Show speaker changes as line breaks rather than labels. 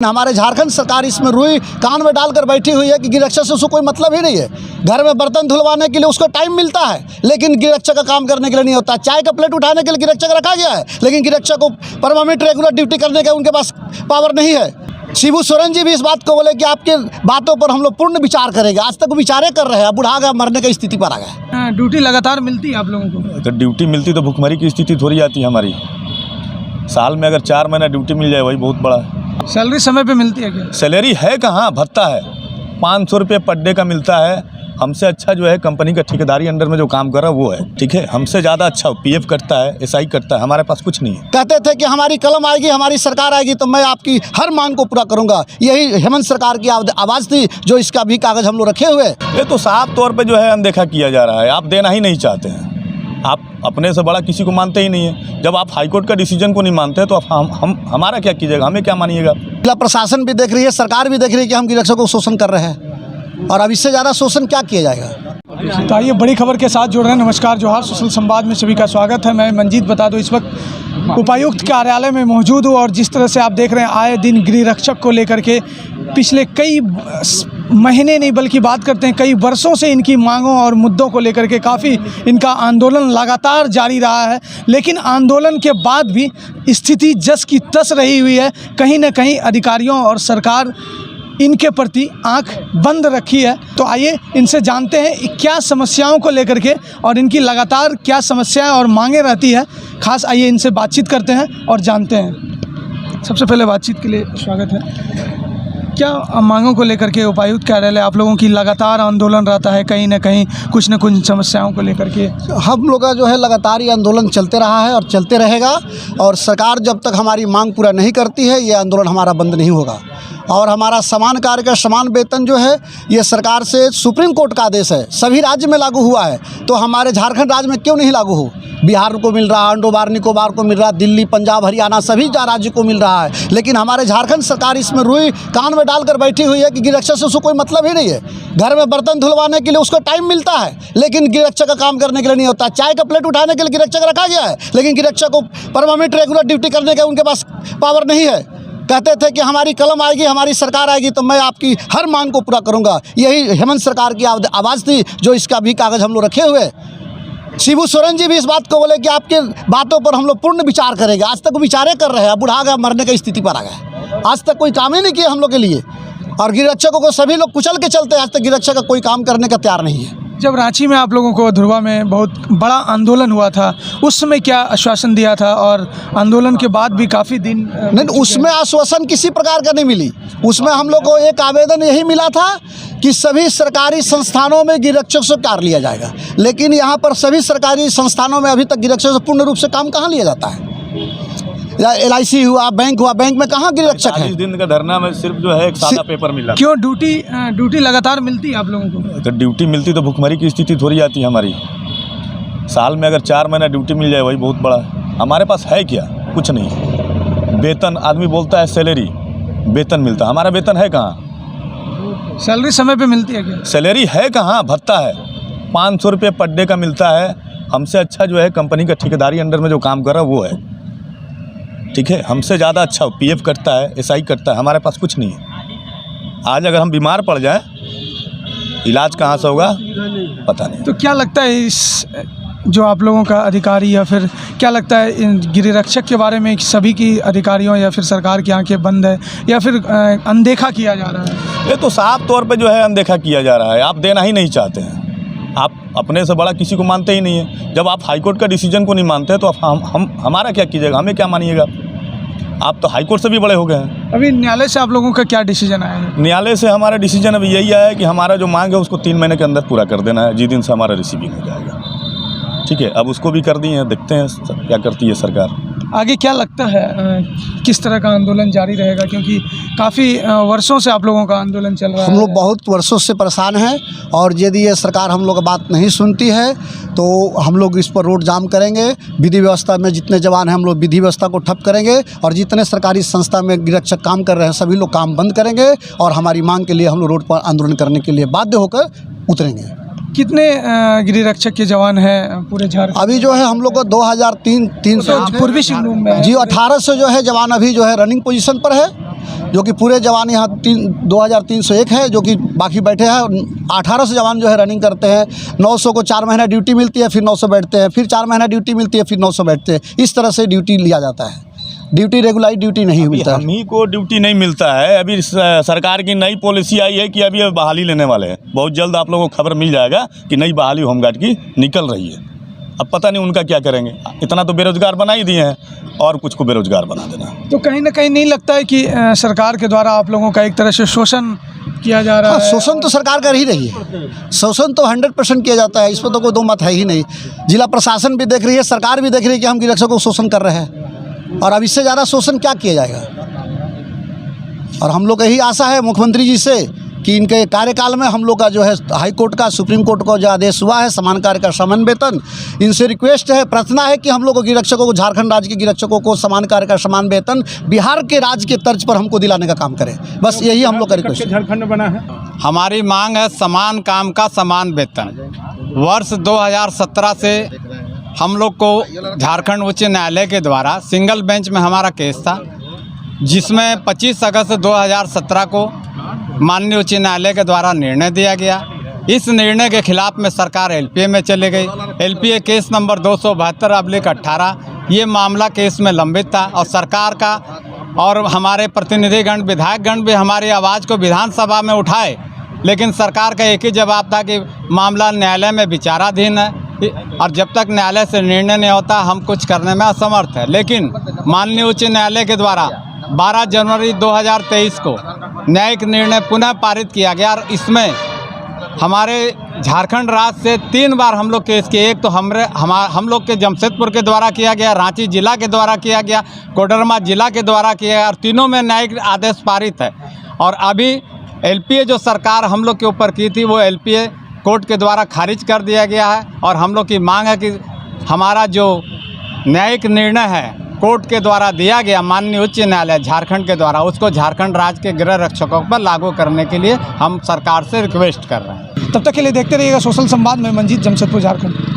हमारे झारखंड सरकार इसमें रुई कान में डालकर बैठी हुई है कि गिरक्षक से उसको कोई मतलब ही नहीं है। घर में बर्तन धुलवाने के लिए उसको टाइम मिलता है, लेकिन गिरक्षक का काम करने के लिए नहीं होता। चाय का प्लेट उठाने के लिए गिरक्षक रखा गया है, लेकिन गिरक्षक को परमानेंट रेगुलर ड्यूटी करने का उनके पास पावर नहीं है। शिबू सोरेन जी भी इस बात को बोले कि आपके बातों पर हम लोग पूर्ण विचार करेंगे। आज तक विचारे कर रहे हैं, बुढ़ा गया, मरने की स्थिति पर आ गए।
ड्यूटी लगातार मिलती है आप लोगों को?
अगर ड्यूटी मिलती तो भुखमरी की स्थिति थोड़ी आती है हमारी। साल में अगर 4 महीना ड्यूटी मिल जाए वही बहुत बड़ा है।
सैलरी समय पे मिलती है क्या?
सैलरी है कहाँ, भत्ता है 500 रुपये पर डे का मिलता है। हमसे अच्छा जो है कंपनी का ठेकेदारी अंडर में जो काम कर रहा है वो है, ठीक है। हमसे ज़्यादा अच्छा पीएफ कटता है, एसआई कटता है, हमारे पास कुछ नहीं है।
कहते थे कि हमारी कलम आएगी, हमारी सरकार आएगी तो मैं आपकी हर मांग को पूरा करूंगा। यही हेमंत सरकार की आवाज़ थी, जो इसका भी कागज़ हम लोग रखे हुए।
ये तो साफ तौर पर जो है अनदेखा किया जा रहा है। आप देना ही नहीं चाहते हैं, आप अपने से बड़ा किसी को मानते ही नहीं है। जब आप हाईकोर्ट का डिसीजन को नहीं मानते तो हम हमारा क्या कीजिएगा, हमें क्या मानिएगा।
जिला प्रशासन भी देख रही है, सरकार भी देख रही है कि हम गिरक्षकों को शोषण कर रहे हैं, और अब इससे ज़्यादा शोषण क्या किया जाएगा।
तो आइए बड़ी खबर के साथ जुड़ रहे हैं। नमस्कार, जोहार, सोशल संवाद में सभी का स्वागत है। मैं मंजीत बता दूं, इस वक्त उपायुक्त कार्यालय में मौजूद हूँ, और जिस तरह से आप देख रहे हैं आए दिन गृह रक्षक को लेकर के पिछले कई महीने नहीं बल्कि बात करते हैं कई वर्षों से इनकी मांगों और मुद्दों को लेकर के काफ़ी इनका आंदोलन लगातार जारी रहा है। लेकिन आंदोलन के बाद भी स्थिति जस की तस रही हुई है। कहीं ना कहीं अधिकारियों और सरकार इनके प्रति आंख बंद रखी है। तो आइए इनसे जानते हैं क्या समस्याओं को लेकर के और इनकी लगातार क्या समस्याएं और मांगें रहती है। खास आइए इनसे बातचीत करते हैं और जानते हैं। सबसे पहले बातचीत के लिए स्वागत है। क्या मांगों को लेकर के उपायुक्त कार्यालय आप लोगों की लगातार आंदोलन रहता है, कहीं ना कहीं कुछ न कुछ समस्याओं को लेकर के?
हम लोग का जो है लगातार ये आंदोलन चलते रहा है और चलते रहेगा, और सरकार जब तक हमारी मांग पूरा नहीं करती है ये आंदोलन हमारा बंद नहीं होगा। और हमारा समान कार्य का समान वेतन जो है ये सरकार से सुप्रीम कोर्ट का आदेश है, सभी राज्य में लागू हुआ है, तो हमारे झारखंड राज्य में क्यों नहीं लागू हो। बिहार को मिल रहा है, अंडोबार निकोबार को मिल रहा है, दिल्ली, पंजाब, हरियाणा सभी राज्य को मिल रहा है, लेकिन हमारे झारखंड सरकार इसमें रुई कान में डालकर बैठी हुई है कि गिरक्षक से उसको कोई मतलब ही नहीं है। घर में बर्तन धुलवाने के लिए उसको टाइम मिलता है, लेकिन गिरक्षक का काम करने के लिए नहीं होता। चाय का प्लेट उठाने के लिए गिरक्षक रखा गया है, लेकिन गिरक्षक को परमानेंट रेगुलर ड्यूटी करने का उनके पास पावर नहीं है। कहते थे कि हमारी कलम आएगी, हमारी सरकार आएगी तो मैं आपकी हर मांग को पूरा करूंगा। यही हेमंत सरकार की आवाज़ थी, जो इसका भी कागज़ हम लोग रखे हुए। शिबू सोरेन जी भी इस बात को बोले कि आपके बातों पर हम लोग पूर्ण विचार करेंगे। आज तक विचारे कर रहे हैं, बुढ़ा गया, मरने की स्थिति पर आ गए। आज तक कोई काम ही नहीं किया हम लोग के लिए, और गिरक्षकों को सभी लोग कुचल के चलते। आज तक गिरक्षक का कोई काम करने का तैयार नहीं है।
जब रांची में आप लोगों को ध्रुवा में बहुत बड़ा आंदोलन हुआ था, उस समय क्या आश्वासन दिया था? और आंदोलन के बाद भी काफ़ी दिन
नहीं, उसमें आश्वासन किसी प्रकार का नहीं मिली। उसमें हम लोग को एक आवेदन यही मिला था कि सभी सरकारी संस्थानों में गिरक्षक से कार्य लिया जाएगा, लेकिन यहाँ पर सभी सरकारी संस्थानों में अभी तक गिरक्षक से पूर्ण रूप से काम कहाँ लिया जाता है। या LIC हुआ, बैंक हुआ, बैंक में कहाँ गिरक्षक है?
40 दिन का धरना में सिर्फ जो है एक सादा पेपर मिला।
क्यों ड्यूटी लगातार मिलती है आप लोगों को?
अगर ड्यूटी मिलती तो भुखमरी की स्थिति थोड़ी आती है हमारी। साल में अगर 4 महीना ड्यूटी मिल जाए वही बहुत बड़ा है। हमारे पास है क्या, कुछ नहीं है। वेतन, आदमी बोलता है सैलरी, वेतन मिलता है, हमारा वेतन है कहाँ।
सैलरी समय पे मिलती है क्या?
सैलरी है कहाँ, भत्ता है 500 रुपये पर डे का मिलता है। हमसे अच्छा जो है कंपनी का ठेकेदारी अंडर में जो काम कर रहा है वो है, ठीक है। हमसे ज़्यादा अच्छा पीएफ कटता है, एसआई कटता है, हमारे पास कुछ नहीं है। आज अगर हम बीमार पड़ जाएं, इलाज कहाँ से होगा पता नहीं।
तो क्या लगता है इस जो आप लोगों का अधिकारी, या फिर क्या लगता है इन गृह रक्षक के बारे में सभी की अधिकारियों या फिर सरकार की आंखें बंद है, या फिर अनदेखा किया जा रहा है?
ये तो साफ तौर पे जो है अनदेखा किया जा रहा है। आप देना ही नहीं चाहते हैं, आप अपने से बड़ा किसी को मानते ही नहीं है। जब आप हाईकोर्ट का डिसीजन को नहीं मानते तो हम हमारा क्या कीजिएगा, हमें क्या मानिएगा। आप तो हाईकोर्ट से भी बड़े हो गए हैं।
अभी न्यायालय से आप लोगों का क्या डिसीजन आया है?
न्यायालय से हमारा डिसीजन अभी यही आया है कि हमारा जो मांग है उसको 3 महीने के अंदर पूरा कर देना है, जिस दिन से हमारा रिसीविंग हो जाएगा, ठीक है। अब उसको भी कर दिए हैं, देखते हैं क्या करती है सरकार।
आगे क्या लगता है किस तरह का आंदोलन जारी रहेगा? क्योंकि काफ़ी वर्षों से आप लोगों का आंदोलन चल रहा है।
हम लोग बहुत वर्षों से परेशान हैं, और यदि ये सरकार हम लोग की बात नहीं सुनती है तो हम लोग इस पर रोड जाम करेंगे। विधि व्यवस्था में जितने जवान हैं हम लोग विधि व्यवस्था को ठप करेंगे, और जितने सरकारी संस्था में गिरक्षक काम कर रहे हैं सभी लोग काम बंद करेंगे, और हमारी मांग के लिए हम लोग रोड पर आंदोलन करने के लिए बाध्य होकर उतरेंगे।
कितने गृह रक्षक के जवान हैं पूरे झारखंड?
अभी जो है हम लोग को 2003 से
पूर्वी सिंहभूम में
जी 1800 जो है जवान अभी जो है रनिंग पोजीशन पर है, जो कि पूरे जवान यहाँ 2301 है, जो कि बाकी बैठे हैं। 1800 जवान जो है रनिंग करते हैं। 900 को 4 महीना ड्यूटी मिलती है, फिर 900 बैठते हैं, फिर 4 महीना ड्यूटी मिलती है, फिर 900 बैठते हैं। इस तरह से ड्यूटी लिया जाता है। ड्यूटी रेगुलर ड्यूटी नहीं मिलता है।
हम ही को ड्यूटी नहीं मिलता है। अभी सरकार की नई पॉलिसी आई है कि अभी बहाली लेने वाले हैं। बहुत जल्द आप लोगों को खबर मिल जाएगा कि नई बहाली होमगार्ड की निकल रही है। अब पता नहीं उनका क्या करेंगे। इतना तो बेरोजगार बना ही दिए हैं, और कुछ को बेरोजगार बना देना।
तो कहीं ना कहीं नहीं लगता है कि सरकार के द्वारा आप लोगों का एक तरह से शोषण किया जा रहा है?
शोषण तो सरकार कर ही रही है। शोषण तो 100% किया जाता है, इस पर तो कोई दो मत है ही नहीं। जिला प्रशासन भी देख रही है, सरकार भी देख रही है कि हम गिरक्षकों को शोषण कर रहे हैं, और अब इससे ज़्यादा शोषण क्या किया जाएगा। और हम लोग यही आशा है मुख्यमंत्री जी से कि इनके कार्यकाल में हम लोग का जो है हाई कोर्ट का, सुप्रीम कोर्ट का जो आदेश हुआ है समान कार्य का समान वेतन, इनसे रिक्वेस्ट है, प्रार्थना है कि हम लोग को गिरक्षकों को, झारखंड राज्य के गिरक्षकों को समान कार्य का समान वेतन बिहार के राज्य के तर्ज पर हमको दिलाने का काम करें। बस यही हम लोग का रिक्वेस्ट है।
झारखंड में बना है।
हमारी मांग है समान काम का समान वेतन। वर्ष 2017 से हम लोग को झारखंड उच्च न्यायालय के द्वारा सिंगल बेंच में हमारा केस था, जिसमें 25 अगस्त 2017 को माननीय उच्च न्यायालय के द्वारा निर्णय दिया गया। इस निर्णय के खिलाफ में सरकार एलपीए में चले गई। एलपीए केस नंबर 272/18 ये मामला केस में लंबित था, और सरकार का और हमारे प्रतिनिधिगण, विधायकगण भी हमारी आवाज़ को विधानसभा में उठाए, लेकिन सरकार का एक ही जवाब था कि मामला न्यायालय में विचाराधीन है, और जब तक न्यायालय से निर्णय नहीं होता हम कुछ करने में असमर्थ है। लेकिन माननीय उच्च न्यायालय के द्वारा 12 जनवरी 2023 को न्यायिक निर्णय पुनः पारित किया गया, और इसमें हमारे झारखंड राज्य से 3 बार हम लोग केस किए। एक तो हम लोग के जमशेदपुर के द्वारा किया गया, रांची जिला के द्वारा किया गया, कोडरमा जिला के द्वारा किया गया, और तीनों में न्यायिक आदेश पारित है। और अभी एलपीए जो सरकार हम लोग के ऊपर की थी, वो एलपीए कोर्ट के द्वारा खारिज कर दिया गया है। और हम लोग की मांग है कि हमारा जो न्यायिक निर्णय है कोर्ट के द्वारा दिया गया, माननीय उच्च न्यायालय झारखंड के द्वारा, उसको झारखंड राज्य के गृह रक्षकों पर लागू करने के लिए हम सरकार से रिक्वेस्ट कर रहे हैं।
तब तक के लिए देखते रहिएगा सोशल संवाद में। मंजीत, जमशेदपुर, झारखंड।